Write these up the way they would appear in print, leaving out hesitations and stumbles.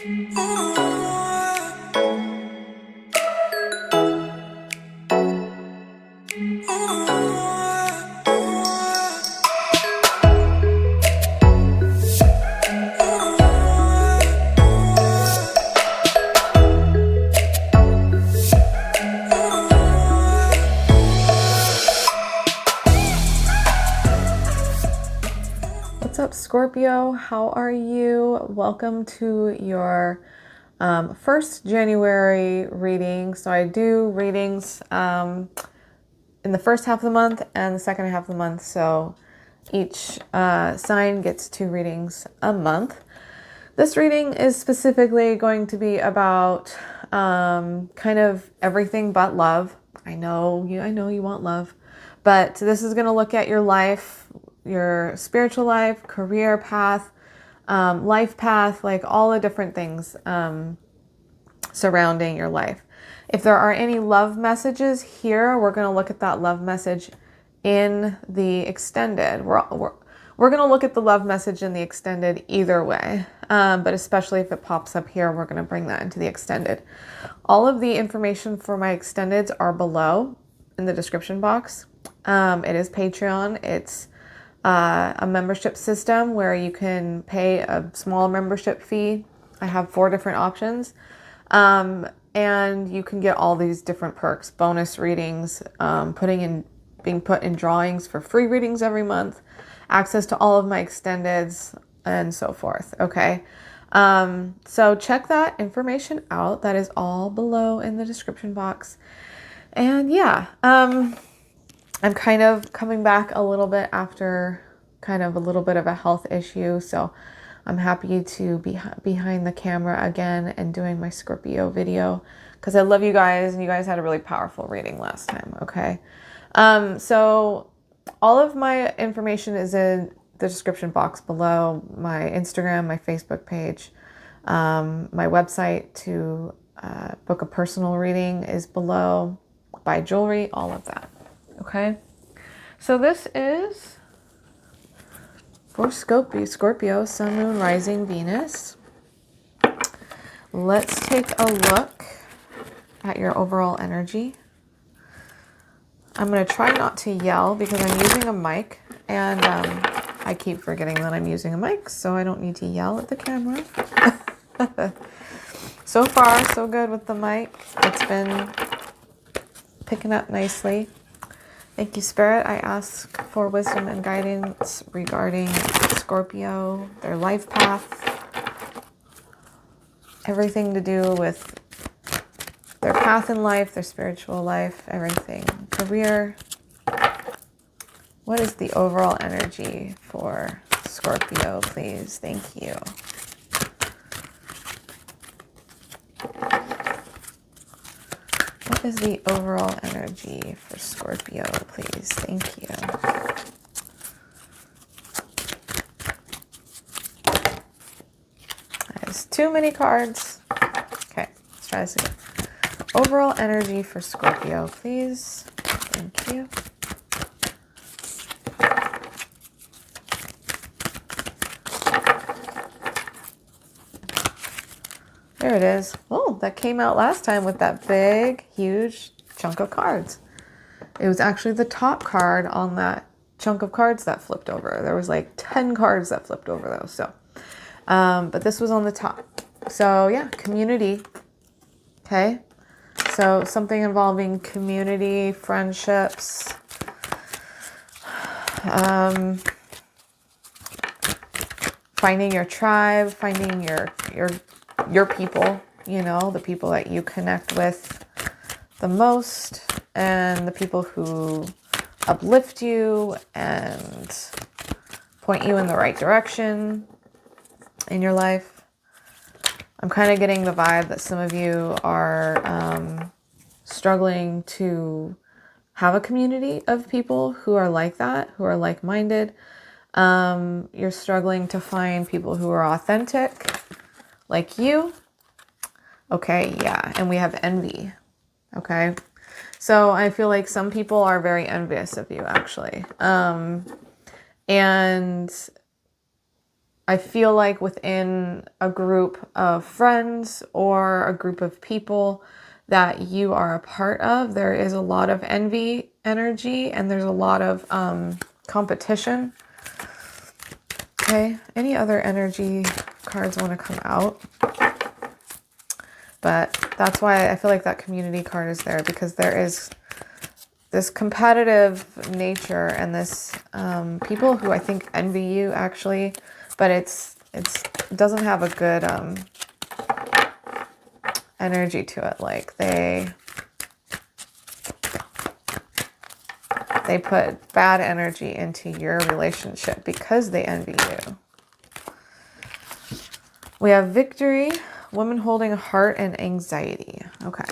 What's up, Scorpio? How are you? Welcome to your first January reading. So I do readings in the first half of the month and the second half of the month. So each sign gets 2 readings a month. This reading is specifically going to be about kind of everything but love. I know you want love, but this is going to look at your life, your spiritual life, career path, life path, like all the different things surrounding your life. If there are any love messages here, we're going to look at that love message in the extended. We're going to look at the love message in the extended either way, but especially if it pops up here, we're going to bring that into the extended. All of the information for my extendeds are below in the description box. It is Patreon. It's a membership system where you can pay a small membership fee. I have 4 different options. And you can get all these different perks, bonus readings, being put in drawings for free readings every month, access to all of my extendeds, and so forth. Okay. So check that information out. That is all below in the description box. And yeah, I'm kind of coming back a little bit after kind of a little bit of a health issue. So I'm happy to be behind the camera again and doing my Scorpio video because I love you guys and you guys had a really powerful reading last time. Okay. So all of my information is in the description box below. My Instagram, my Facebook page, my website to book a personal reading is below. Buy jewelry, all of that. Okay, so this is for Scorpio, Sun, Moon, Rising, Venus. Let's take a look at your overall energy. I'm going to try not to yell because I'm using a mic, and I keep forgetting that I'm using a mic, so I don't need to yell at the camera. So far, so good with the mic. It's been picking up nicely. Thank you, Spirit. I ask for wisdom and guidance regarding Scorpio, their life path, everything to do with their path in life, their spiritual life, everything. Career. What is the overall energy for Scorpio, please? Thank you. What is the overall energy for Scorpio, please? Thank you. There's too many cards. Okay, let's try this again. Overall energy for Scorpio, please. Thank you. There it is. Oh, that came out last time with that big, huge chunk of cards. It was actually the top card on that chunk of cards that flipped over. There was like 10 cards that flipped over though. So, but this was on the top. So yeah, community. Okay. So something involving community, friendships, finding your tribe, finding your people, you know, the people that you connect with the most and the people who uplift you and point you in the right direction in your life. I'm kind of getting the vibe that some of you are struggling to have a community of people who are like that, who are like-minded. You're struggling to find people who are authentic, like you. Okay, yeah, and we have envy. Okay, so I feel like some people are very envious of you, actually. And I feel like within a group of friends or a group of people that you are a part of, there is a lot of envy energy and there's a lot of competition. Okay, any other energy cards want to come out? But that's why I feel like that community card is there, because there is this competitive nature and this people who I think envy you actually, but it doesn't have a good energy to it. Like they put bad energy into your relationship because they envy you. We have victory, woman holding a heart, and anxiety. Okay.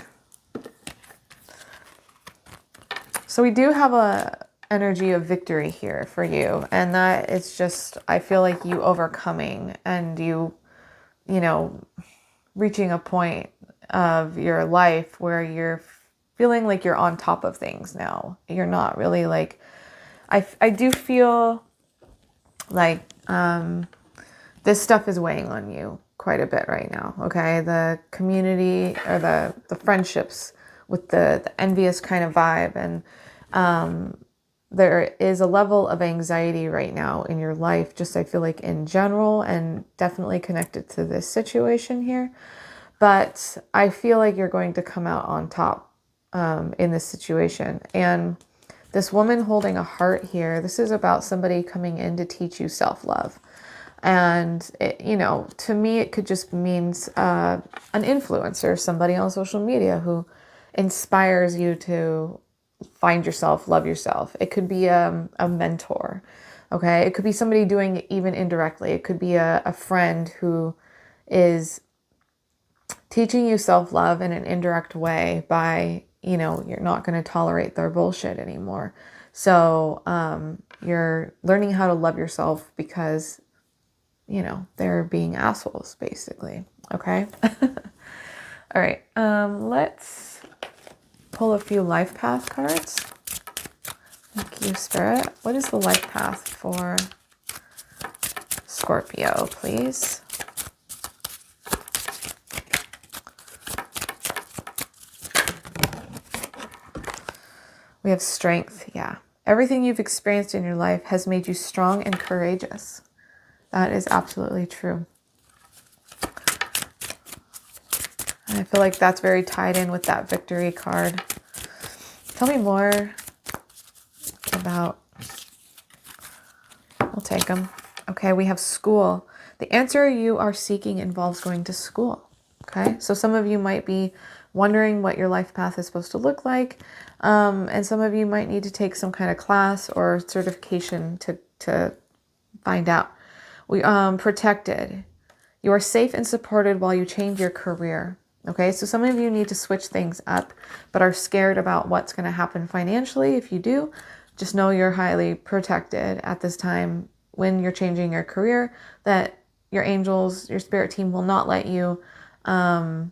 So we do have a energy of victory here for you. And that it's just, I feel like you overcoming and you know, reaching a point of your life where you're feeling like you're on top of things now. You're not really like, I do feel like this stuff is weighing on you quite a bit right now, okay? The community or the friendships with the envious kind of vibe. And there is a level of anxiety right now in your life, just I feel like in general, and definitely connected to this situation here. But I feel like you're going to come out on top in this situation. And this woman holding a heart here, this is about somebody coming in to teach you self-love. And, it, you know, to me, it could just means an influencer, somebody on social media who inspires you to find yourself, love yourself. It could be a mentor, okay? It could be somebody doing it even indirectly. It could be a friend who is teaching you self-love in an indirect way by, you know, you're not going to tolerate their bullshit anymore. So you're learning how to love yourself because, you know, they're being assholes, basically. Okay? All right. Let's pull a few life path cards. Thank you, Spirit. What is the life path for Scorpio, please? We have strength. Yeah. Everything you've experienced in your life has made you strong and courageous. That is absolutely true. And I feel like that's very tied in with that victory card. Tell me more about, I'll take them. Okay, we have school. The answer you are seeking involves going to school. Okay, so some of you might be wondering what your life path is supposed to look like. And some of you might need to take some kind of class or certification to find out. We protected. You are safe and supported while you change your career. Okay, so some of you need to switch things up, but are scared about what's going to happen financially. If you do, just know you're highly protected at this time when you're changing your career, that your angels, your spirit team will not let you fail.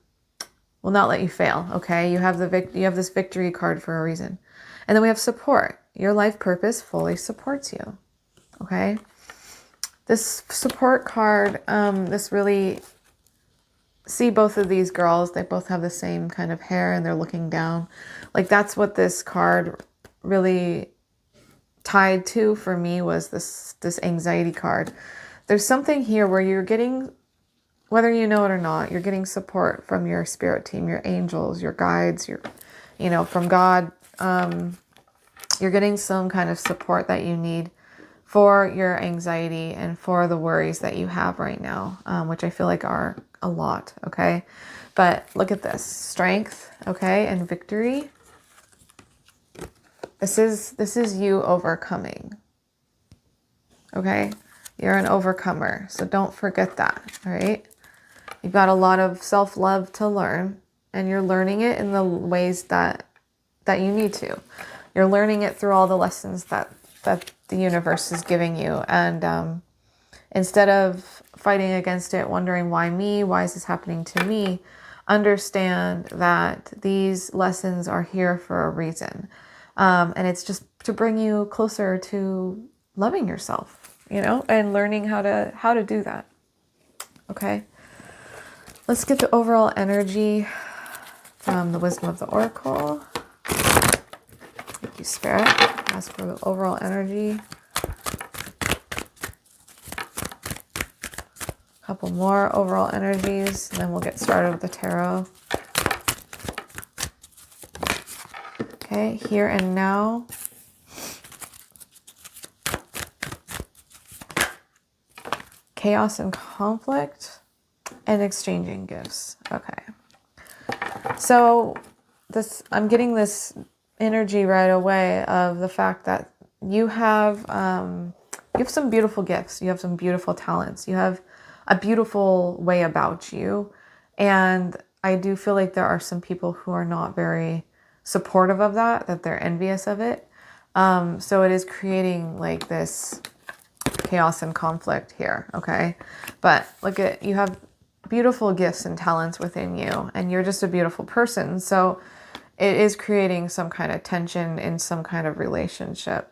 Okay, you have this victory card for a reason. And then we have support. Your life purpose fully supports you. Okay, this support card, this really, see both of these girls, they both have the same kind of hair and they're looking down. Like that's what this card really tied to for me, was this anxiety card. There's something here where you're getting, whether you know it or not, you're getting support from your spirit team, your angels, your guides, your, you know, from God. You're getting some kind of support that you need for your anxiety and for the worries that you have right now, which I feel like are a lot, okay? But look at this, strength, okay, and victory. This is you overcoming, okay? You're an overcomer, so don't forget that, all right? You've got a lot of self-love to learn, and you're learning it in the ways that you need to. You're learning it through all the lessons that the universe is giving you. And instead of fighting against it, wondering why me, why is this happening to me, understand that these lessons are here for a reason. And it's just to bring you closer to loving yourself, you know, and learning how to do that. Okay. Let's get the overall energy from the Wisdom of the Oracle. Thank you, Spirit. Ask for the overall energy. A couple more overall energies, and then we'll get started with the tarot. Okay, here and now. Chaos and conflict, and exchanging gifts. Okay. So I'm getting this energy right away of the fact that you have some beautiful gifts. You have some beautiful talents. You have a beautiful way about you. And I do feel like there are some people who are not very supportive of that they're envious of it. So it is creating like this chaos and conflict here. Okay. But look at, you have beautiful gifts and talents within you, and you're just a beautiful person. So it is creating some kind of tension in some kind of relationship.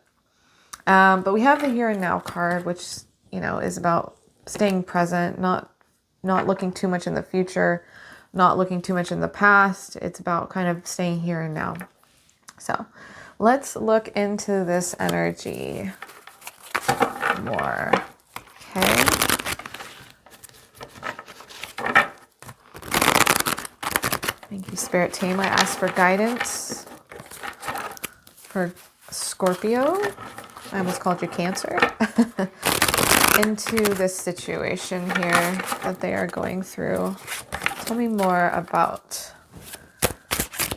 But we have the here and now card, which, you know, is about staying present, not looking too much in the future, not looking too much in the past. It's about kind of staying here and now. So let's look into this energy more. Okay. Thank you, Spirit Team. I asked for guidance for Scorpio. I almost called you Cancer. Into this situation here that they are going through. Tell me more about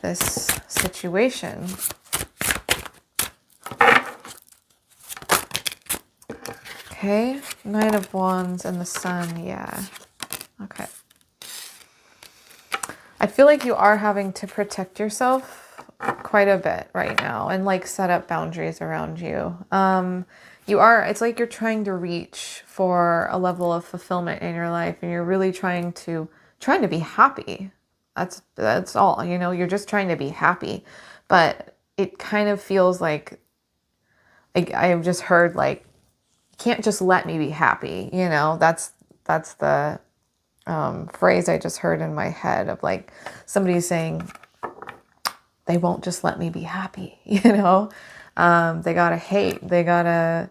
this situation. Okay, Nine of Wands and the Sun, yeah. Okay. I feel like you are having to protect yourself quite a bit right now and like set up boundaries around you. It's like you're trying to reach for a level of fulfillment in your life, and you're really trying to be happy. That's all, you know, you're just trying to be happy. But it kind of feels like I've just heard like, can't just let me be happy, you know. That's the phrase I just heard in my head of like somebody saying they won't just let me be happy, you know. They gotta hate, they gotta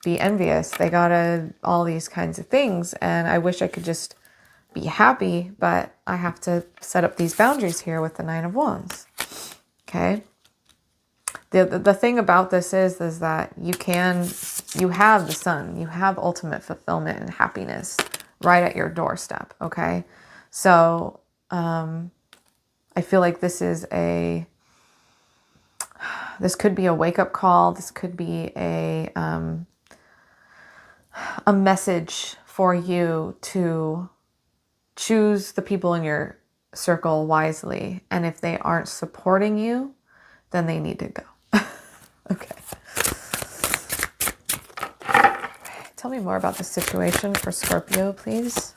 be envious, they gotta all these kinds of things. And I wish I could just be happy, but I have to set up these boundaries here with the Nine of Wands. Okay. The thing about this is that you have the Sun, you have ultimate fulfillment and happiness right at your doorstep. Okay. So, I feel like this could be a wake-up call. This could be a message for you to choose the people in your circle wisely. And if they aren't supporting you, then they need to go. Okay. Tell me more about the situation for Scorpio, please.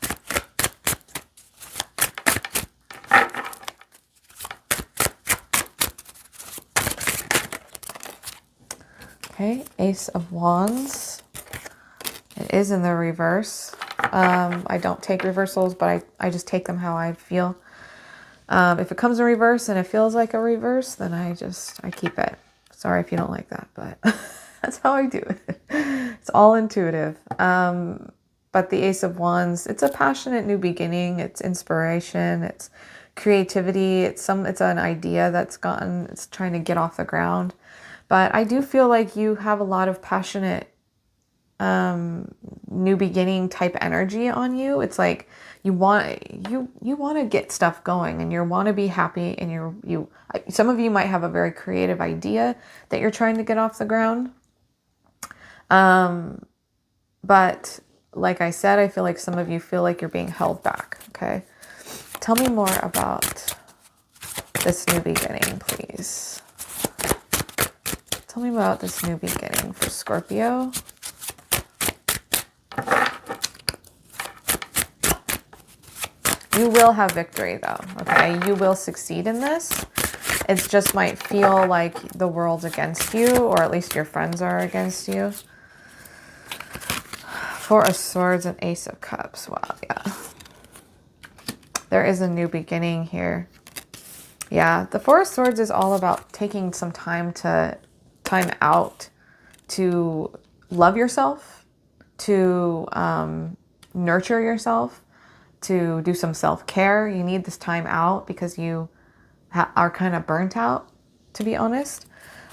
Okay, Ace of Wands. It is in the reverse. I don't take reversals, but I just take them how I feel. If it comes in reverse and it feels like a reverse, then I keep it. Sorry if you don't like that, but that's how I do it. It's all intuitive. But the Ace of Wands, it's a passionate new beginning. It's inspiration. It's creativity. It's an idea it's trying to get off the ground. But I do feel like you have a lot of passionate new beginning type energy on you. It's like you want to get stuff going, and you want to be happy, and some of you might have a very creative idea that you're trying to get off the ground. But like I said, I feel like some of you feel like you're being held back. Okay. Tell me more about this new beginning, please. Tell me about this new beginning for Scorpio. You will have victory though, okay? You will succeed in this. It just might feel like the world's against you, or at least your friends are against you. Four of Swords and Ace of Cups. Wow, yeah. There is a new beginning here. Yeah, the Four of Swords is all about taking some time out to love yourself, to nurture yourself, to do some self-care. You need this time out because you are kind of burnt out, to be honest.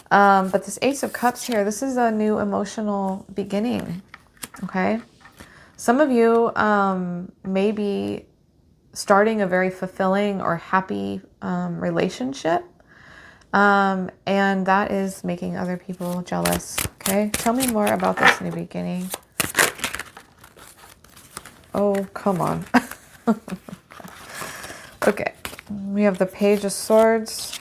But this Ace of Cups here, this is a new emotional beginning, okay? Some of you may be starting a very fulfilling or happy relationship. And that is making other people jealous. Okay, tell me more about this new beginning. Oh, come on. Okay, we have the Page of Swords.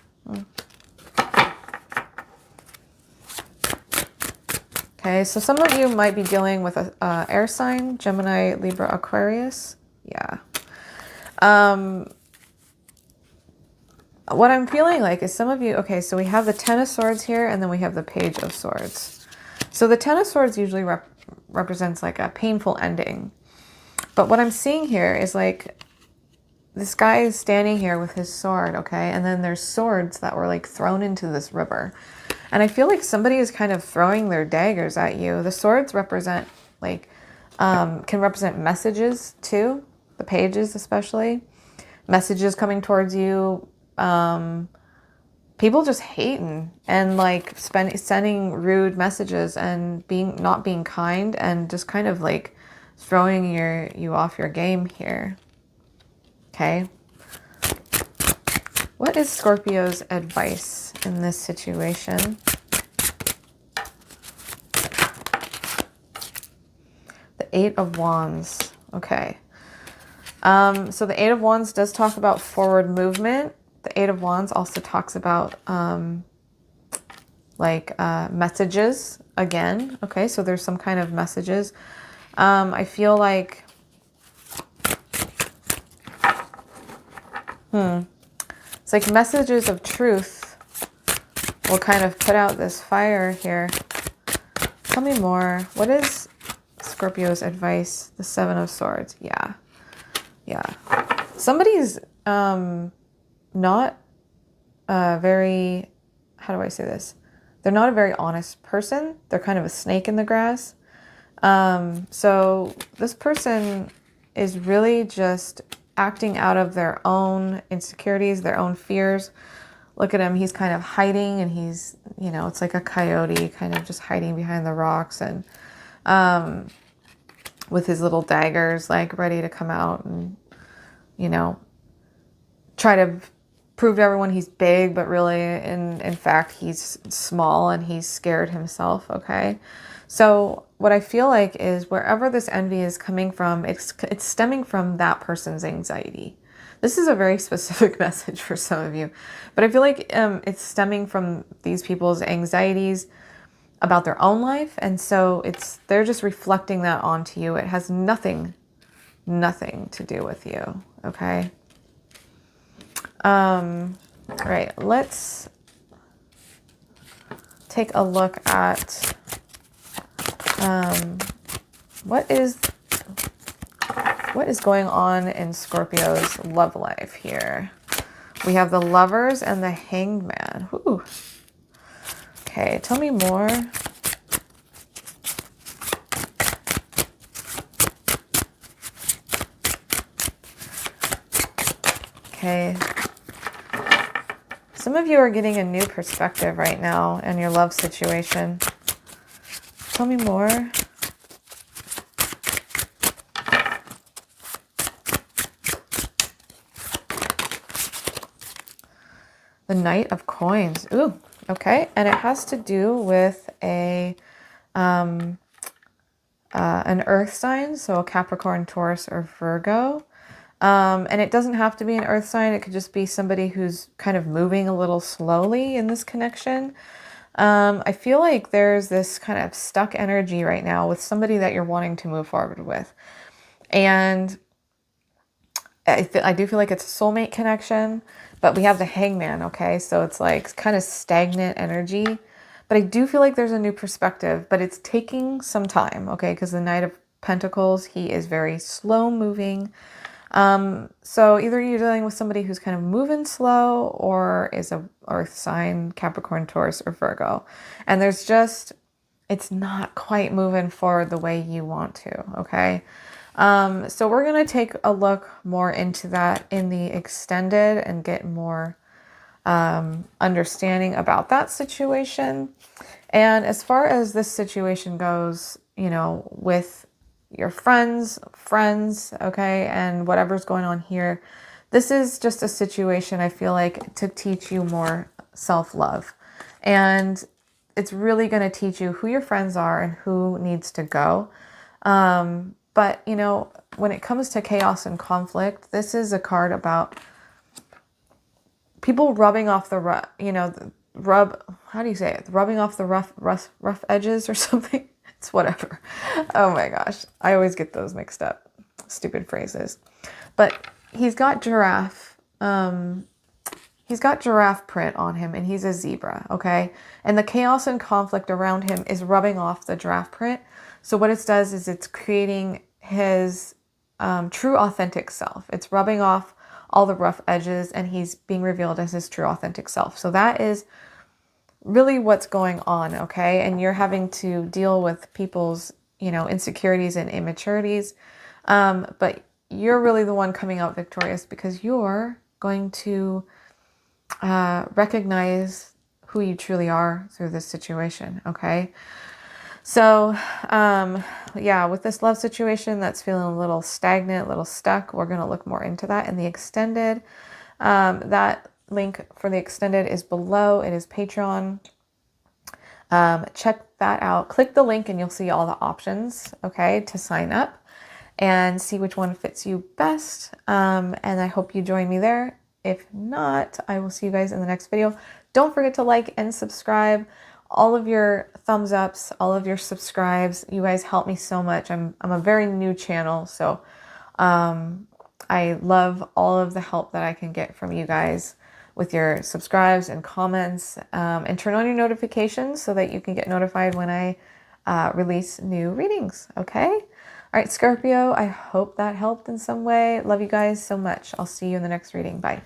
Okay, so some of you might be dealing with a air sign, Gemini, Libra, Aquarius. Yeah. What I'm feeling like is some of you, okay, so we have the Ten of Swords here, and then we have the Page of Swords. So the Ten of Swords usually represents like a painful ending. But what I'm seeing here is like this guy is standing here with his sword, okay? And then there's swords that were like thrown into this river. And I feel like somebody is kind of throwing their daggers at you. The swords represent like, can represent messages too. The pages especially. Messages coming towards you. People just hating and like sending rude messages and not being kind and just kind of like throwing you off your game here. Okay. What is Scorpio's advice in this situation? The Eight of Wands. Okay. So the Eight of Wands does talk about forward movement. The Eight of Wands also talks about messages again. Okay, so there's some kind of messages. I feel like it's like messages of truth will kind of put out this fire here. Tell me more. What is Scorpio's advice? The Seven of Swords. Yeah. Somebody's not very, how do I say this? They're not a very honest person. They're kind of a snake in the grass. So this person is really just acting out of their own insecurities, their own fears. Look at him. He's kind of hiding, and he's, it's like a coyote kind of just hiding behind the rocks, and with his little daggers, like ready to come out and, try to prove to everyone he's big, but really in fact he's small and he's scared himself. Okay, so what I feel like is wherever this envy is coming from, it's stemming from that person's anxiety. This is a very specific message for some of you, but I feel like it's stemming from these people's anxieties about their own life, and so they're just reflecting that onto you. It has nothing to do with you. Okay. All right, let's take a look at what is going on in Scorpio's love life here. We have the Lovers and the Hanged Man. Whew. Okay, tell me more. Okay. Some of you are getting a new perspective right now in your love situation. Tell me more. The Knight of Coins. Ooh, okay. And it has to do with an earth sign, so a Capricorn, Taurus, or Virgo. And it doesn't have to be an earth sign. It could just be somebody who's kind of moving a little slowly in this connection. I feel like there's this kind of stuck energy right now with somebody that you're wanting to move forward with. And I do feel like it's a soulmate connection, but we have the Hangman, okay? So it's like kind of stagnant energy. But I do feel like there's a new perspective, but it's taking some time, okay? Because the Knight of Pentacles. He is very slow moving. So either you're dealing with somebody who's kind of moving slow, or is a earth sign, Capricorn, Taurus, or Virgo. And there's just, it's not quite moving forward the way you want to, okay? So we're going to take a look more into that in the extended and get more understanding about that situation. And as far as this situation goes, you know, with your friends, okay, and whatever's going on here, this is just a situation, I feel like, to teach you more self-love. And it's really going to teach you who your friends are and who needs to go. But, you know, when it comes to chaos and conflict, this is a card about people rubbing off the, you know, how do you say it? Rubbing off the rough edges or something. It's whatever. Oh my gosh. I always get those mixed up. Stupid phrases. But he's got giraffe. He's got giraffe print on him, and he's a zebra, okay? And the chaos and conflict around him is rubbing off the giraffe print. So what it does is it's creating his true authentic self. It's rubbing off all the rough edges, and he's being revealed as his true authentic self. So that is really what's going on, okay? And you're having to deal with people's, you know, insecurities and immaturities. But you're really the one coming out victorious, because you're going to recognize who you truly are through this situation, okay? So, yeah, with this love situation that's feeling a little stagnant, a little stuck, we're going to look more into that in the extended. That link for the extended is below. It is Patreon. Check that out. Click the link and you'll see all the options, okay, to sign up and see which one fits you best. And I hope you join me there. If not, I will see you guys in the next video. Don't forget to like and subscribe. All of your thumbs ups, all of your subscribes, you guys help me so much. I'm a very new channel, so I love all of the help that I can get from you guys with your subscribes and comments, and turn on your notifications so that you can get notified when I release new readings, okay? All right, Scorpio, I hope that helped in some way. Love you guys so much. I'll see you in the next reading. Bye.